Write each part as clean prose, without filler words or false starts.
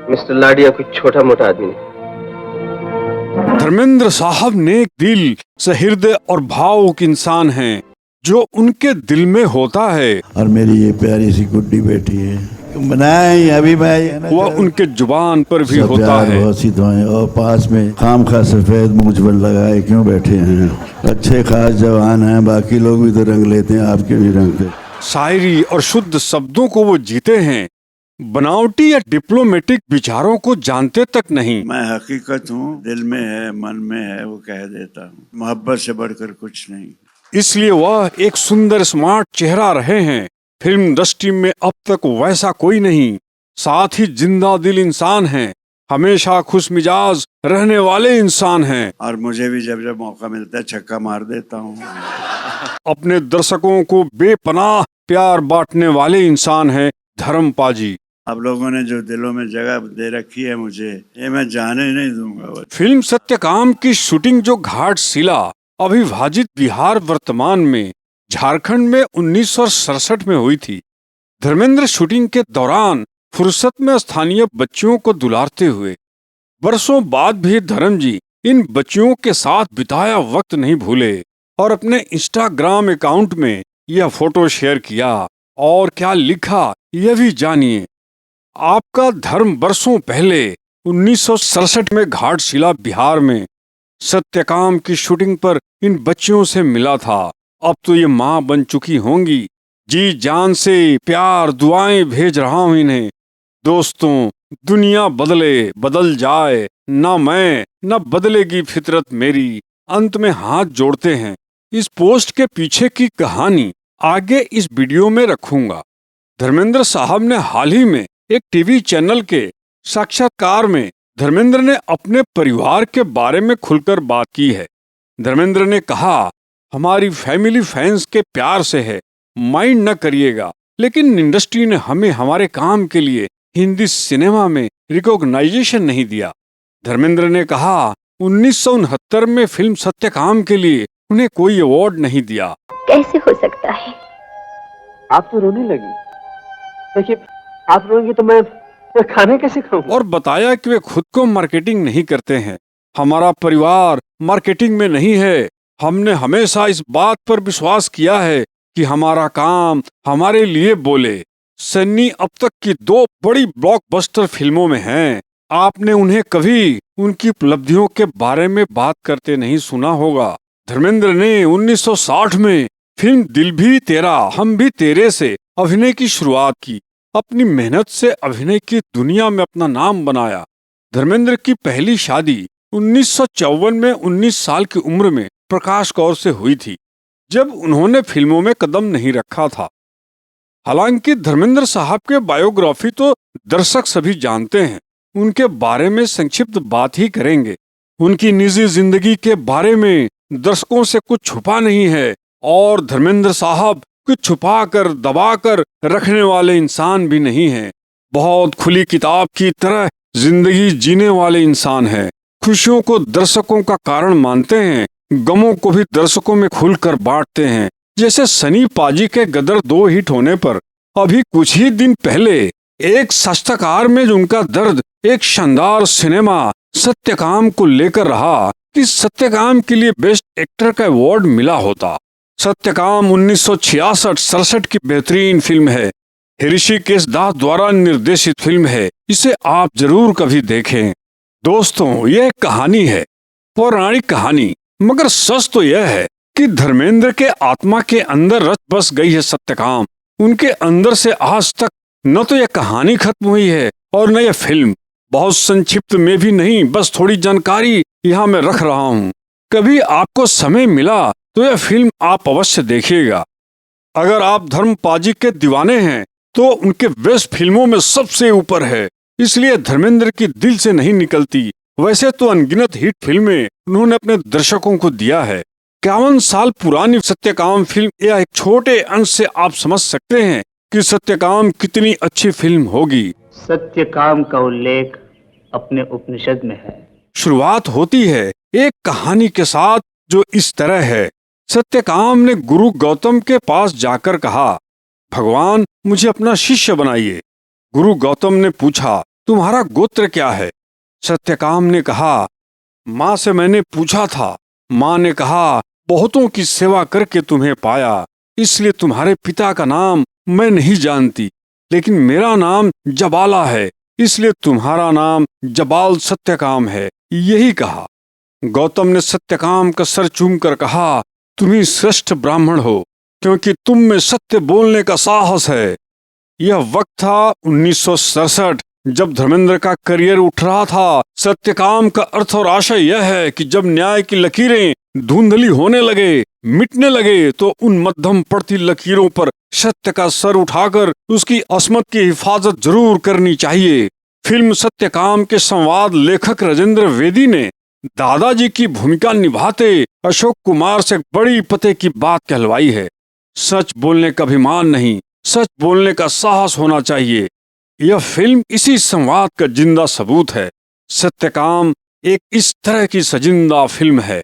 Mister लाडिया कुछ छोटा मोटा आदमी नहीं। धर्मेंद्र साहब नेक दिल, सहृदय और भावुक इंसान हैं, जो उनके दिल में होता है। और मेरी ये प्यारी सी गुड्डी बेटी है, बनाए अभी भाई वह उनके जुबान पर भी सब होता प्यार है। बहुत सी दुआएं, और पास में खाम खा सफेद मुझ पर लगाए क्यों बैठे हैं। अच्छे खास जवान हैं, बाकी लोग भी तो रंग लेते हैं, आपके भी रंगते। शायरी और शुद्ध शब्दों को वो जीते हैं, बनावटी या डिप्लोमेटिक विचारों को जानते तक नहीं। मैं हकीकत हूँ, दिल में है, मन में है, वो कह देता हूँ। मोहब्बत से बढ़कर कुछ नहीं। इसलिए वह एक सुंदर स्मार्ट चेहरा रहे हैं। फिल्म इंडस्ट्री में अब तक वैसा कोई नहीं। साथ ही जिंदा दिल इंसान हैं, हमेशा खुश मिजाज रहने वाले इंसान हैं। और मुझे भी जब जब मौका मिलता है छक्का मार देता हूँ। अपने दर्शकों को बेपनाह प्यार बांटने वाले इंसान हैं धर्मपा जी। आप लोगों ने जो दिलों में जगह दे रखी है मुझे, ये मैं जाने नहीं दूंगा। फिल्म सत्यकाम की शूटिंग जो घाटशिला अविभाजित बिहार वर्तमान में झारखंड में 1967 में हुई थी। धर्मेंद्र शूटिंग के दौरान फुर्सत में स्थानीय बच्चियों को दुलारते हुए वर्षों बाद भी धर्म जी इन बच्चियों के साथ बिताया वक्त नहीं भूले और अपने इंस्टाग्राम अकाउंट में यह फोटो शेयर किया। और क्या लिखा यह भी जानिए। आपका धर्म वर्षों पहले 1967 में घाटशिला बिहार में सत्यकाम की शूटिंग पर इन बच्चियों से मिला था। अब तो ये माँ बन चुकी होंगी। जी जान से प्यार दुआएं भेज रहा हूं इन्हें। दोस्तों, दुनिया बदले बदल जाए ना मैं न बदलेगी फितरत मेरी, अंत में हाथ जोड़ते हैं। इस पोस्ट के पीछे की कहानी आगे इस वीडियो में रखूंगा। धर्मेंद्र साहब ने हाल ही में एक टीवी चैनल के साक्षात्कार में धर्मेंद्र ने अपने परिवार के बारे में खुलकर बात की है। धर्मेंद्र ने कहा, हमारी फैमिली फैंस के प्यार से है, माइंड न करिएगा, लेकिन इंडस्ट्री ने हमें हमारे काम के लिए हिंदी सिनेमा में रिकॉग्नाइजेशन नहीं दिया। धर्मेंद्र ने कहा, 1969 में फिल्म सत्यकाम के लिए उन्हें कोई अवार्ड नहीं दिया। कैसे हो सकता है? आप तो रोने लगी। देखिए, आप रोएंगे तो मैं खाना कैसे खाऊंगा? और बताया कि वे खुद को मार्केटिंग नहीं करते हैं। हमारा परिवार मार्केटिंग में नहीं है। हमने हमेशा इस बात पर विश्वास किया है कि हमारा काम हमारे लिए बोले। सन्नी अब तक की 2 बड़ी ब्लॉकबस्टर फिल्मों में हैं। आपने उन्हें कभी उनकी उपलब्धियों के बारे में बात करते नहीं सुना होगा। धर्मेंद्र ने 1960 में फिल्म दिल भी तेरा हम भी तेरे से अभिनय की शुरुआत की। अपनी मेहनत से अभिनय की दुनिया में अपना नाम बनाया। धर्मेंद्र की पहली शादी 1954 में 19 साल की उम्र में प्रकाश कौर से हुई थी, जब उन्होंने फिल्मों में कदम नहीं रखा था। हालांकि धर्मेंद्र साहब के बायोग्राफी तो दर्शक सभी जानते हैं, उनके बारे में संक्षिप्त बात ही करेंगे। उनकी निजी जिंदगी के बारे में दर्शकों से कुछ छुपा नहीं है और धर्मेंद्र साहब कुछ छुपा कर दबा कर रखने वाले इंसान भी नहीं हैं। बहुत खुली किताब की तरह जिंदगी जीने वाले इंसान हैं। खुशियों को दर्शकों का कारण मानते हैं, गमों को भी दर्शकों में खुलकर बांटते हैं। जैसे सनी पाजी के गदर 2 हिट होने पर अभी कुछ ही दिन पहले एक साक्षात्कार में उनका दर्द एक शानदार सिनेमा सत्यकाम को लेकर रहा कि सत्यकाम के लिए बेस्ट एक्टर का अवार्ड मिला होता। सत्यकाम 1966-67 की बेहतरीन फिल्म है। ऋषिकेश दास द्वारा निर्देशित फिल्म है। इसे आप जरूर कभी देखें। दोस्तों, यह कहानी है, पौराणिक कहानी, मगर सच तो यह है कि धर्मेंद्र के आत्मा के अंदर रच बस गई है सत्यकाम। उनके अंदर से आज तक न तो यह कहानी खत्म हुई है और न यह फिल्म। बहुत संक्षिप्त में भी नहीं, बस थोड़ी जानकारी यहाँ मैं रख रहा हूँ। कभी आपको समय मिला तो यह फिल्म आप अवश्य देखिएगा। अगर आप धर्मपा जी के दीवाने हैं तो उनके बेस्ट फिल्मों में सबसे ऊपर है, इसलिए धर्मेंद्र की दिल से नहीं निकलती। वैसे तो अनगिनत हिट फिल्में उन्होंने अपने दर्शकों को दिया है। 51 साल पुरानी सत्यकाम फिल्म या एक छोटे अंश से आप समझ सकते हैं कि सत्यकाम कितनी अच्छी फिल्म होगी। सत्यकाम का उल्लेख अपने उपनिषद में है। शुरुआत होती है एक कहानी के साथ जो इस तरह है। सत्यकाम ने गुरु गौतम के पास जाकर कहा, भगवान मुझे अपना शिष्य बनाइए। गुरु गौतम ने पूछा, तुम्हारा गोत्र क्या है? सत्यकाम ने कहा, माँ से मैंने पूछा था। माँ ने कहा, बहुतों की सेवा करके तुम्हें पाया, इसलिए तुम्हारे पिता का नाम मैं नहीं जानती, लेकिन मेरा नाम जबाला है, इसलिए तुम्हारा नाम जबाल सत्यकाम है। यही कहा। गौतम ने सत्यकाम का सर चूमकर कहा, तुम ही श्रेष्ठ ब्राह्मण हो, क्योंकि तुम में सत्य बोलने का साहस है। यह वक्त था 1967, जब धर्मेंद्र का करियर उठ रहा था। सत्यकाम का अर्थ और आशय यह है कि जब न्याय की लकीरें धुंधली होने लगे, मिटने लगे, तो उन मध्यम पड़ती लकीरों पर सत्य का सर उठाकर उसकी असमत की हिफाजत जरूर करनी चाहिए। फिल्म सत्यकाम के संवाद लेखक राजेंद्र वेदी ने दादाजी की भूमिका निभाते अशोक कुमार से बड़ी पते की बात कहलवाई है। सच बोलने का अभिमान नहीं, सच बोलने का साहस होना चाहिए। यह फिल्म इसी संवाद का जिंदा सबूत है। सत्यकाम एक इस तरह की सजिंदा फिल्म है।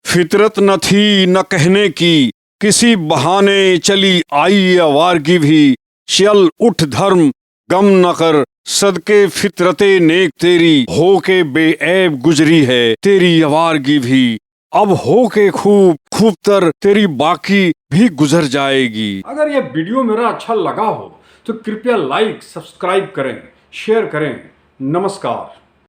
फितरत न थी न कहने की, किसी बहाने चली आई आवारगी भी, चल उठ धर्म गम न कर, सदके फितरते नेक तेरी, हो के बेऐब गुजरी है तेरी आवारगी भी, अब हो के खूब खूब तर तेरी बाकी भी गुजर जाएगी। अगर यह वीडियो मेरा अच्छा लगा हो तो कृपया लाइक, सब्सक्राइब करें, शेयर करें। नमस्कार।